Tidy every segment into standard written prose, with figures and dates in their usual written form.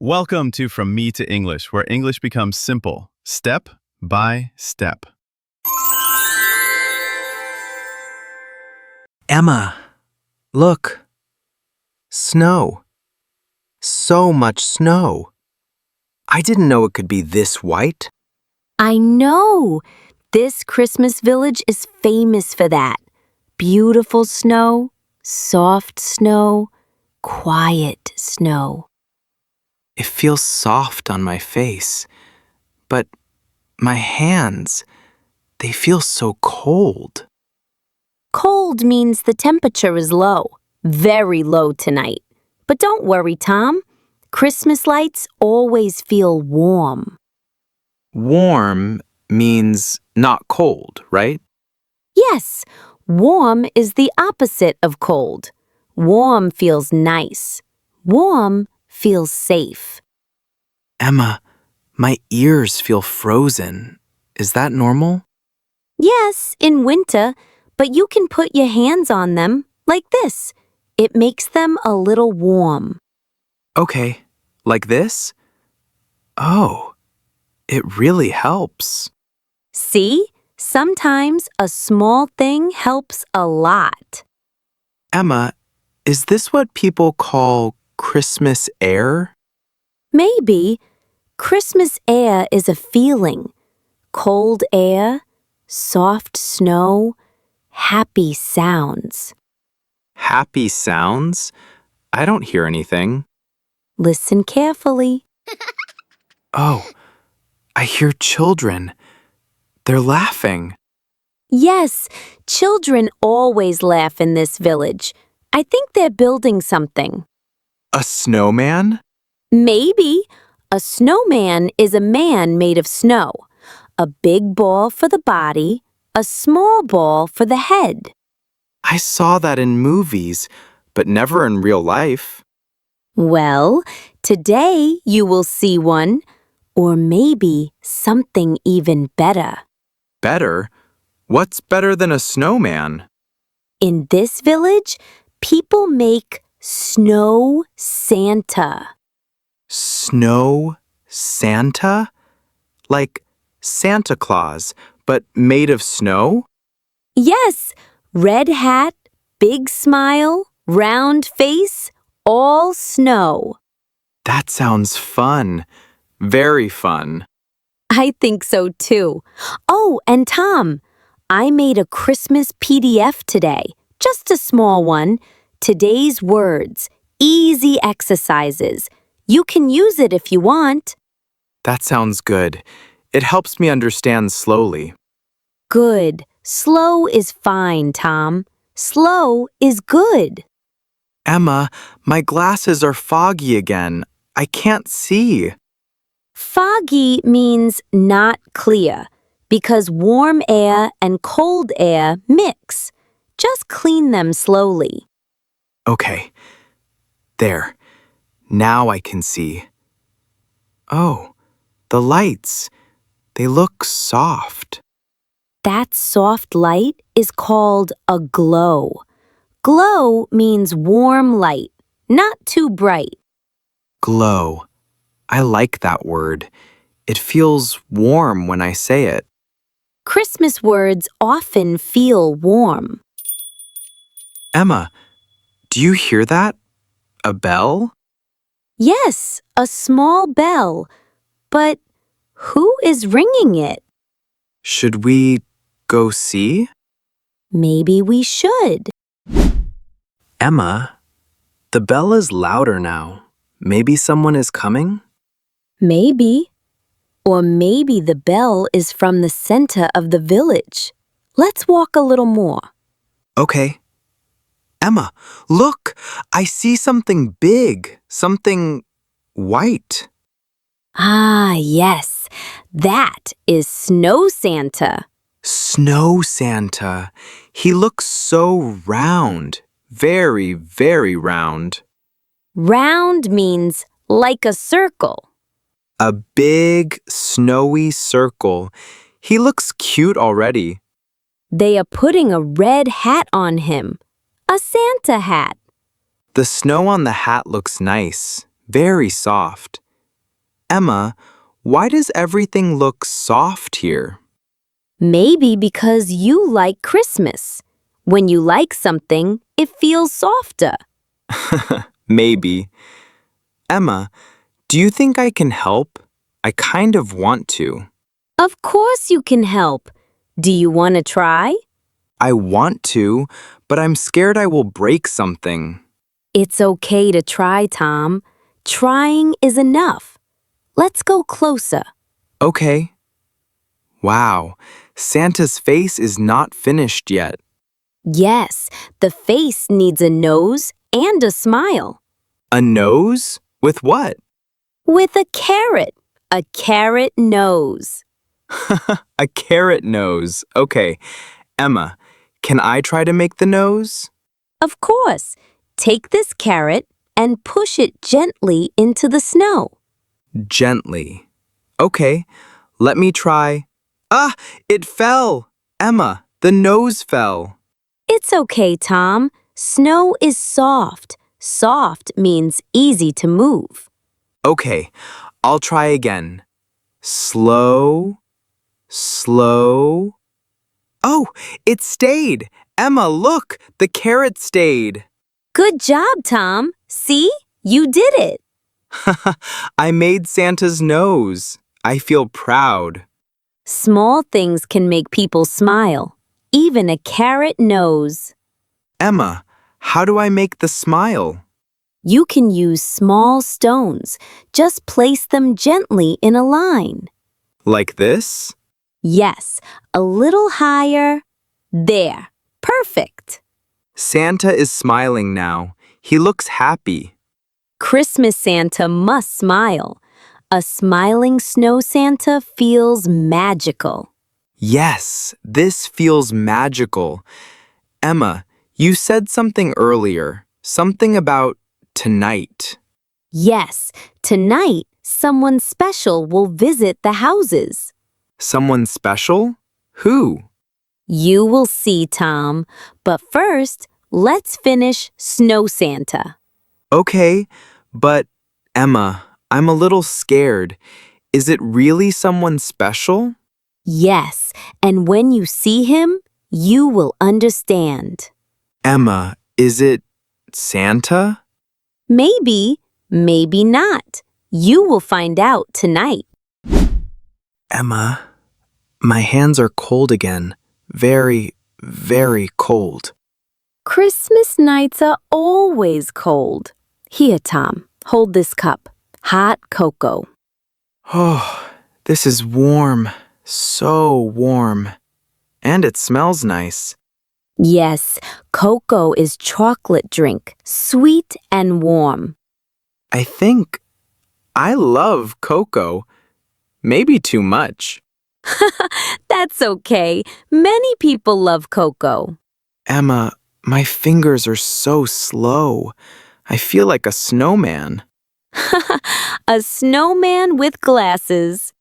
Welcome to From Me to English, where English becomes simple, step by step. Emma, look. Snow. So much snow. I didn't know it could be this white. I know! This Christmas village is famous for that. Beautiful snow, soft snow, quiet snow. It feels soft on my face. But my hands, they feel so cold. Cold means the temperature is low, very low tonight. But don't worry, Tom. Christmas lights always feel warm. Warm means not cold, right? Yes, warm is the opposite of cold. Warm feels nice. Warm feels safe. Emma, my ears feel frozen. Is that normal? Yes, in winter, but you can put your hands on them, like this. It makes them a little warm. Okay, like this? Oh, it really helps. See? Sometimes a small thing helps a lot. Emma, is this what people call Christmas air? Maybe. Christmas air is a feeling. Cold air, soft snow, happy sounds. Happy sounds? I don't hear anything. Listen carefully. Oh, I hear children. They're laughing. Yes, children always laugh in this village. I think they're building something. A snowman? Maybe. A snowman is a man made of snow. A big ball for the body, a small ball for the head. I saw that in movies, but never in real life. Well, today you will see one, or maybe something even better. Better? What's better than a snowman? In this village, people make snow Santa. Snow Santa? Like Santa Claus, but made of snow? Yes, red hat, big smile, round face, all snow. That sounds fun. Very fun. I think so too. Oh, and Tom, I made a Christmas PDF today, just a small one. Today's words, easy exercises. You can use it if you want. That sounds good. It helps me understand slowly. Good. Slow is fine, Tom. Slow is good. Emma, my glasses are foggy again. I can't see. Foggy means not clear because warm air and cold air mix. Just clean them slowly. Okay. There. Now I can see. Oh, the lights. They look soft. That soft light is called a glow. Glow means warm light, not too bright. Glow. I like that word. It feels warm when I say it. Christmas words often feel warm. Emma, do you hear that? A bell? Yes, a small bell. But who is ringing it? Should we go see? Maybe we should. Emma, the bell is louder now. Maybe someone is coming? Maybe. Or maybe the bell is from the center of the village. Let's walk a little more. Okay. Emma, look! I see something big, something white. Ah, yes. That is Snow Santa. Snow Santa. He looks so round. Very, very round. Round means like a circle. A big, snowy circle. He looks cute already. They are putting a red hat on him. A Santa hat. The snow on the hat looks nice, very soft. Emma, why does everything look soft here? Maybe because you like Christmas. When you like something, it feels softer. Maybe. Emma, do you think I can help? I kind of want to. Of course you can help. Do you want to try? I want to, but I'm scared I will break something. It's okay to try, Tom. Trying is enough. Let's go closer. Okay. Wow, Santa's face is not finished yet. Yes, the face needs a nose and a smile. A nose? With what? With a carrot. A carrot nose. A carrot nose. Okay. Emma, can I try to make the nose? Of course. Take this carrot and push it gently into the snow. Gently. Okay, let me try. Ah, it fell! Emma, the nose fell. It's okay, Tom. Snow is soft. Soft means easy to move. Okay, I'll try again. Slow, slow. Oh, it stayed! Emma, look, the carrot stayed. Good job, Tom. See? You did it. I made Santa's nose. I feel proud. Small things can make people smile. Even a carrot nose. Emma, how do I make the smile? You can use small stones. Just place them gently in a line. Like this? Yes, a little higher. There. Perfect. Santa is smiling now. He looks happy. Christmas Santa must smile. A smiling snow Santa feels magical. Yes, this feels magical. Emma, you said something earlier. Something about tonight. Yes, tonight someone special will visit the houses. Someone special? Who? You will see, Tom. But first, let's finish Snow Santa. Okay, but Emma, I'm a little scared. Is it really someone special? Yes, and when you see him, you will understand. Emma, is it Santa? Maybe, maybe not. You will find out tonight. Emma, my hands are cold again. Very, very cold. Christmas nights are always cold. Here, Tom, hold this cup. Hot cocoa. Oh, this is warm. So warm. And it smells nice. Yes, cocoa is chocolate drink, sweet and warm. I think I love cocoa. Maybe too much. That's okay. Many people love cocoa. Emma, my fingers are so slow. I feel like a snowman. A snowman with glasses.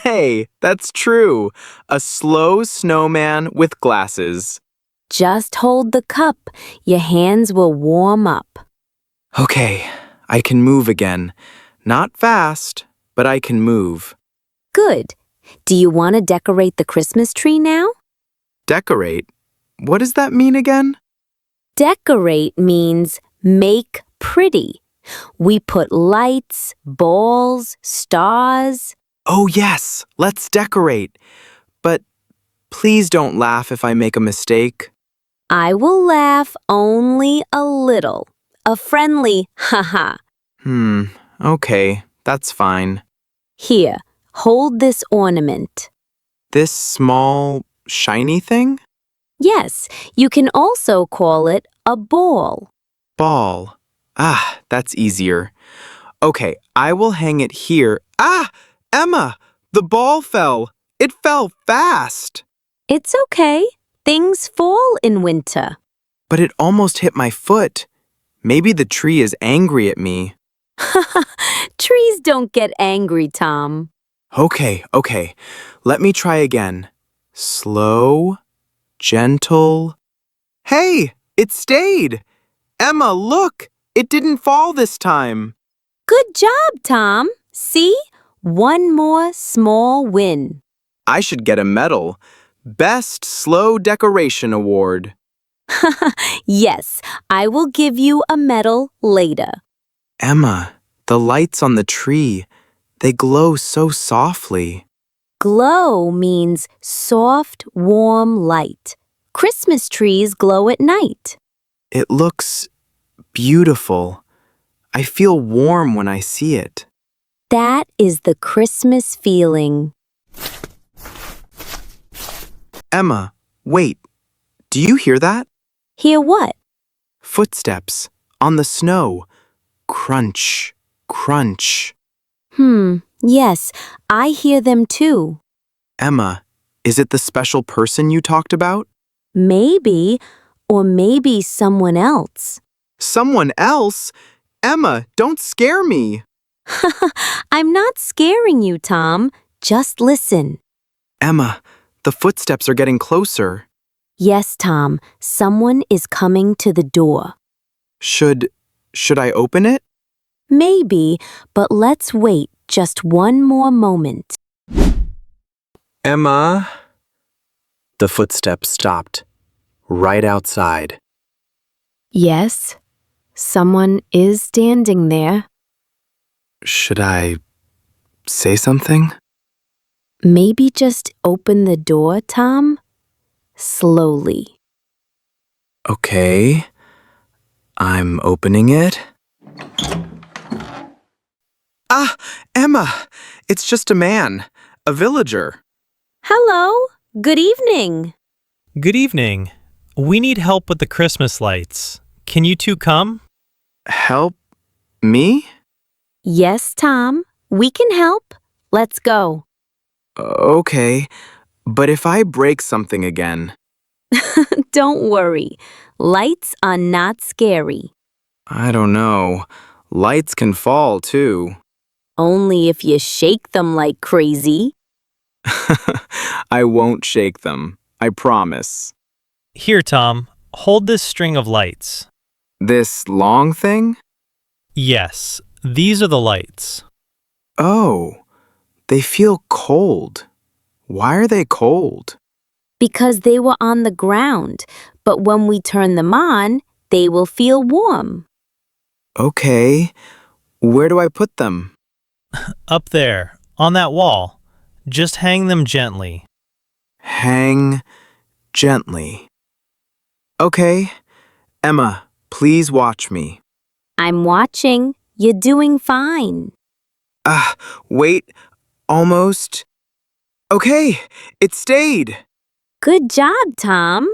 Hey, that's true. A slow snowman with glasses. Just hold the cup. Your hands will warm up. Okay, I can move again. Not fast, but I can move. Good. Do you want to decorate the Christmas tree now? Decorate? What does that mean again? Decorate means make pretty. We put lights, balls, stars. Oh, yes, let's decorate. But please don't laugh if I make a mistake. I will laugh only a little. A friendly ha-ha. Okay, that's fine. Here, hold this ornament. This small, shiny thing? Yes, you can also call it a ball. Ball. Ah, that's easier. Okay, I will hang it here. Ah, Emma, the ball fell. It fell fast. It's okay. Things fall in winter. But it almost hit my foot. Maybe the tree is angry at me. Trees don't get angry, Tom. Okay. Let me try again. Slow, gentle. Hey, it stayed. Emma, look. It didn't fall this time. Good job, Tom. See? One more small win. I should get a medal. Best Slow Decoration Award. Yes, I will give you a medal later. Emma, the lights on the tree, they glow so softly. Glow means soft, warm light. Christmas trees glow at night. It looks beautiful. I feel warm when I see it. That is the Christmas feeling. Emma, wait. Do you hear that? Hear what? Footsteps on the snow. Crunch, crunch. Yes, I hear them too. Emma, is it the special person you talked about? Maybe, or maybe someone else. Someone else? Emma, don't scare me. I'm not scaring you, Tom. Just listen. Emma, the footsteps are getting closer. Yes, Tom, someone is coming to the door. Should I open it? Maybe, but let's wait just one more moment. Emma. The footsteps stopped, right outside. Yes, someone is standing there. Should I say something? Maybe just open the door, Tom. Slowly. Okay, I'm opening it. Ah, Emma, it's just a man, a villager. Hello, good evening. Good evening. We need help with the Christmas lights. Can you two come? Help me? Yes, Tom, we can help. Let's go. Okay, but if I break something again, Don't worry. Lights are not scary. I don't know. Lights can fall too. Only if you shake them like crazy. I won't shake them. I promise. Here, Tom. Hold this string of lights. This long thing? Yes, these are the lights. Oh, they feel cold. Why are they cold? Because they were on the ground, but when we turn them on, they will feel warm. Okay, where do I put them? Up there, on that wall. Just hang them gently. Hang gently. Okay, Emma, please watch me. I'm watching. You're doing fine. Ah, wait, almost. Okay, it stayed. Good job, Tom.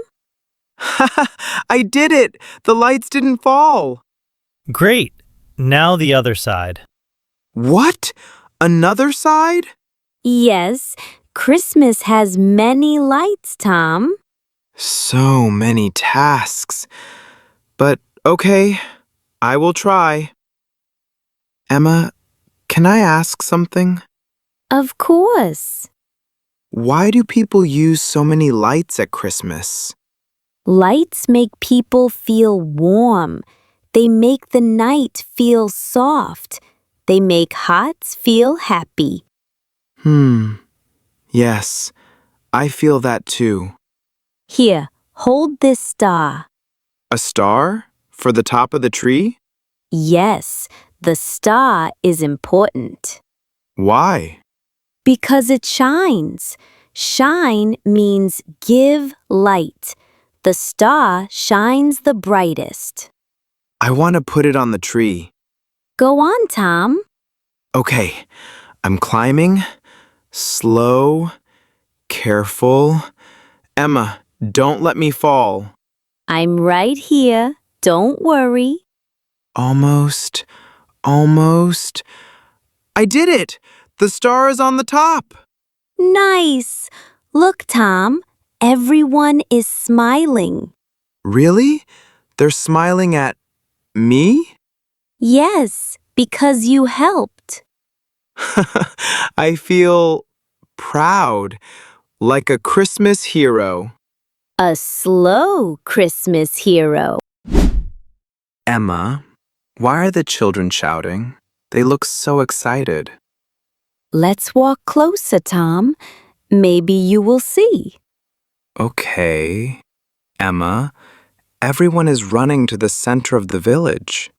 I did it. The lights didn't fall. Great. Now the other side. What? Another side? Yes, Christmas has many lights, Tom. So many tasks. But okay, I will try. Emma, can I ask something? Of course. Why do people use so many lights at Christmas? Lights make people feel warm. They make the night feel soft. They make hearts feel happy. Yes, I feel that too. Here, hold this star. A star? For the top of the tree? Yes, the star is important. Why? Because it shines. Shine means give light. The star shines the brightest. I want to put it on the tree. Go on, Tom. Okay, I'm climbing. Slow, careful. Emma, don't let me fall. I'm right here. Don't worry. Almost. I did it! The star is on the top. Nice. Look, Tom. Everyone is smiling. Really? They're smiling at me? Yes, because you helped. I feel proud, like a Christmas hero. A slow Christmas hero. Emma, why are the children shouting? They look so excited. Let's walk closer, Tom. Maybe you will see. Okay. Emma, everyone is running to the center of the village.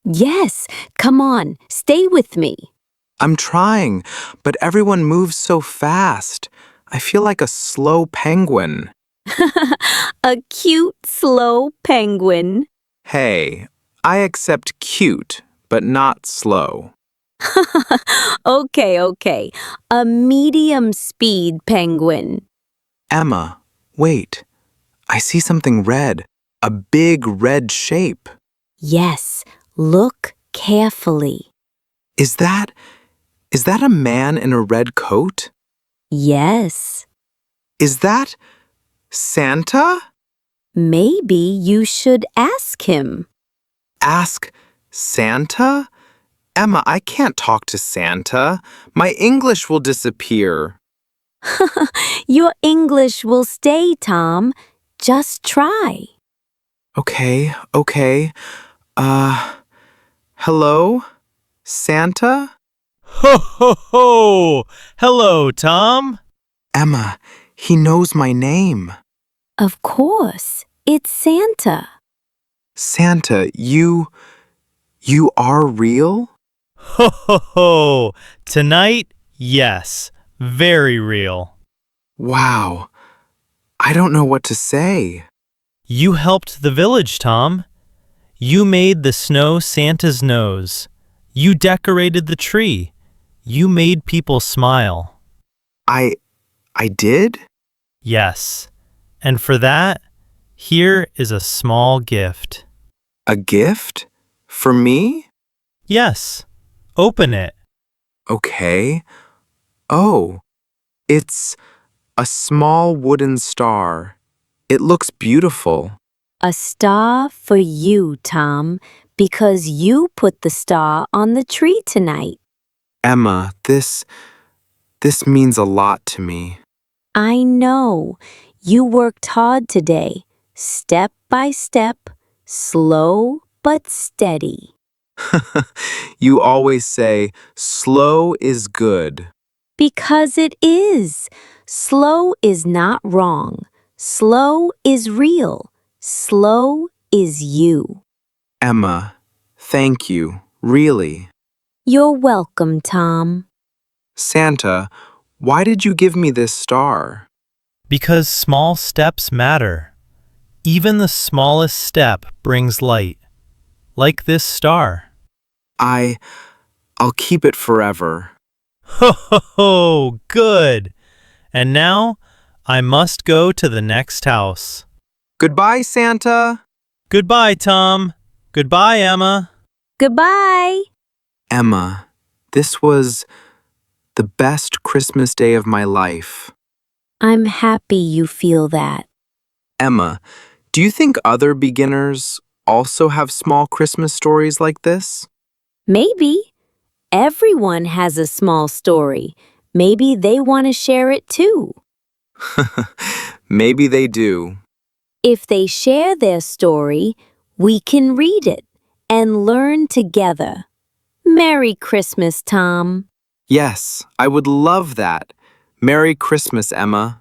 Yes, come on, stay with me. I'm trying, but everyone moves so fast. I feel like a slow penguin. A cute, slow penguin. Hey, I accept cute, but not slow. Okay. A medium speed penguin. Emma, wait. I see something red. A big red shape. Yes, look carefully. Is that a man in a red coat? Yes, Is that Santa? maybe you should ask him. Ask Santa? Emma, I can't talk to Santa. My English will disappear. Your English will stay, Tom. Just try. Okay. Hello? Santa? Ho, ho, ho! Hello, Tom. Emma, he knows my name. Of course, it's Santa. Santa, you are real? Ho, ho, ho! Tonight, yes, very real. Wow. I don't know what to say. You helped the village, Tom. You made the snow Santa's nose. You decorated the tree. You made people smile. I did? Yes, and for that, here is a small gift. A gift? For me? Yes, open it. Okay. Oh, it's a small wooden star. It looks beautiful. A star for you, Tom, because you put the star on the tree tonight. Emma, this means a lot to me. I know. You worked hard today, step by step, slow but steady. You always say, slow is good. Because it is. Slow is not wrong. Slow is real. Slow is you. Emma, thank you, really. You're welcome, Tom. Santa, why did you give me this star? Because small steps matter. Even the smallest step brings light. Like this star. I'll keep it forever. Ho, ho, ho! Good! And now, I must go to the next house. Goodbye, Santa. Goodbye, Tom. Goodbye, Emma. Goodbye. Emma, this was the best Christmas day of my life. I'm happy you feel that. Emma, do you think other beginners also have small Christmas stories like this? Maybe. Everyone has a small story. Maybe they want to share it too. Maybe they do. If they share their story, we can read it and learn together. Merry Christmas, Tom. Yes, I would love that. Merry Christmas, Emma.